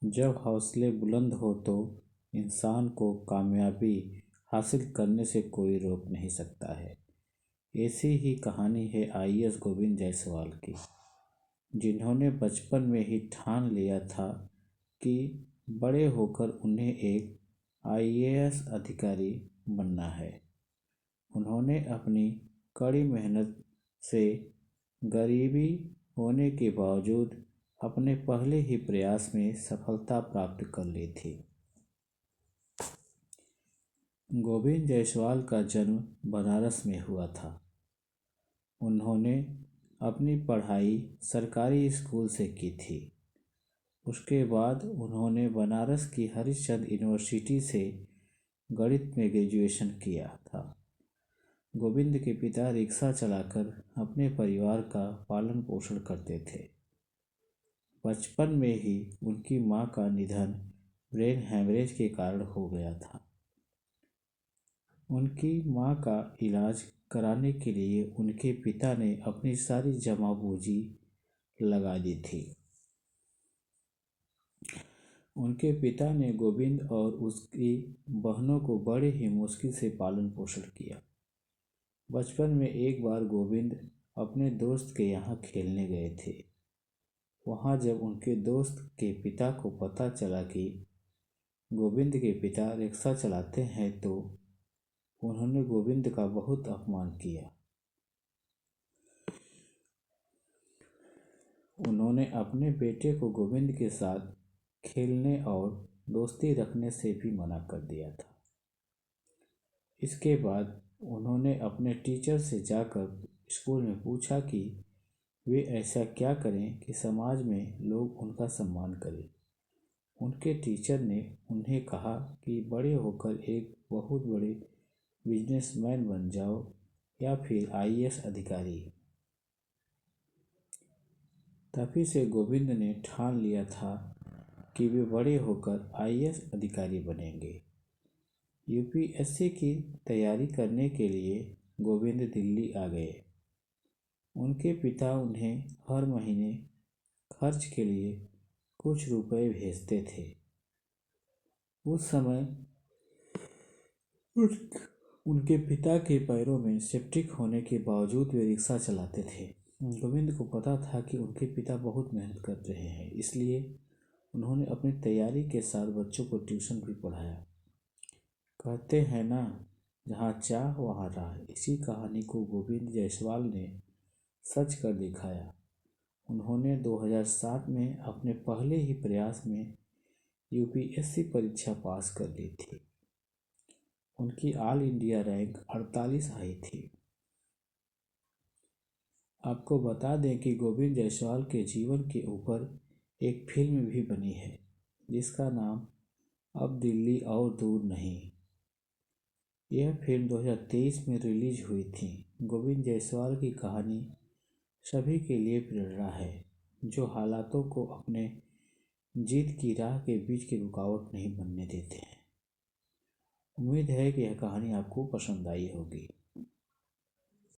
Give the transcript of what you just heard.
जब हौसले बुलंद हो तो इंसान को कामयाबी हासिल करने से कोई रोक नहीं सकता है। ऐसी ही कहानी है आईएएस गोविंद जायसवाल की, जिन्होंने बचपन में ही ठान लिया था कि बड़े होकर उन्हें एक आईएएस अधिकारी बनना है। उन्होंने अपनी कड़ी मेहनत से गरीबी होने के बावजूद अपने पहले ही प्रयास में सफलता प्राप्त कर ली थी। गोविंद जायसवाल का जन्म बनारस में हुआ था। उन्होंने अपनी पढ़ाई सरकारी स्कूल से की थी। उसके बाद उन्होंने बनारस की हरिश्चंद्र यूनिवर्सिटी से गणित में ग्रेजुएशन किया था। गोविंद के पिता रिक्शा चलाकर अपने परिवार का पालन पोषण करते थे। बचपन में ही उनकी मां का निधन ब्रेन हैमरेज के कारण हो गया था। उनकी मां का इलाज कराने के लिए उनके पिता ने अपनी सारी जमा पूंजी लगा दी थी। उनके पिता ने गोविंद और उसकी बहनों को बड़े ही मुश्किल से पालन पोषण किया। बचपन में एक बार गोविंद अपने दोस्त के यहाँ खेलने गए थे। वहाँ जब उनके दोस्त के पिता को पता चला कि गोविंद के पिता रिक्शा चलाते हैं तो उन्होंने गोविंद का बहुत अपमान किया। उन्होंने अपने बेटे को गोविंद के साथ खेलने और दोस्ती रखने से भी मना कर दिया था। इसके बाद उन्होंने अपने टीचर से जाकर स्कूल में पूछा कि वे ऐसा क्या करें कि समाज में लोग उनका सम्मान करें। उनके टीचर ने उन्हें कहा कि बड़े होकर एक बहुत बड़े बिजनेसमैन बन जाओ या फिर आईएएस अधिकारी। तभी से गोविंद ने ठान लिया था कि वे बड़े होकर आईएएस अधिकारी बनेंगे। यूपीएससी की तैयारी करने के लिए गोविंद दिल्ली आ गए। उनके पिता उन्हें हर महीने खर्च के लिए कुछ रुपए भेजते थे। उस समय उनके पिता के पैरों में सेप्टिक होने के बावजूद वे रिक्शा चलाते थे। गोविंद को पता था कि उनके पिता बहुत मेहनत कर रहे हैं, इसलिए उन्होंने अपनी तैयारी के साथ बच्चों को ट्यूशन भी पढ़ाया। कहते हैं ना, जहाँ चाह वहाँ राह। इसी कहानी को गोविंद जायसवाल ने सच कर दिखाया। उन्होंने 2007 में अपने पहले ही प्रयास में यूपीएससी परीक्षा पास कर ली थी। उनकी ऑल इंडिया रैंक 48 आई थी। आपको बता दें कि गोविंद जायसवाल के जीवन के ऊपर एक फिल्म भी बनी है, जिसका नाम अब दिल्ली और दूर नहीं। यह फिल्म 2023 में रिलीज हुई थी। गोविंद जायसवाल की कहानी सभी के लिए प्रेरणा है, जो हालातों को अपने जीत की राह के बीच की रुकावट नहीं बनने देते हैं। उम्मीद है कि यह कहानी आपको पसंद आई होगी।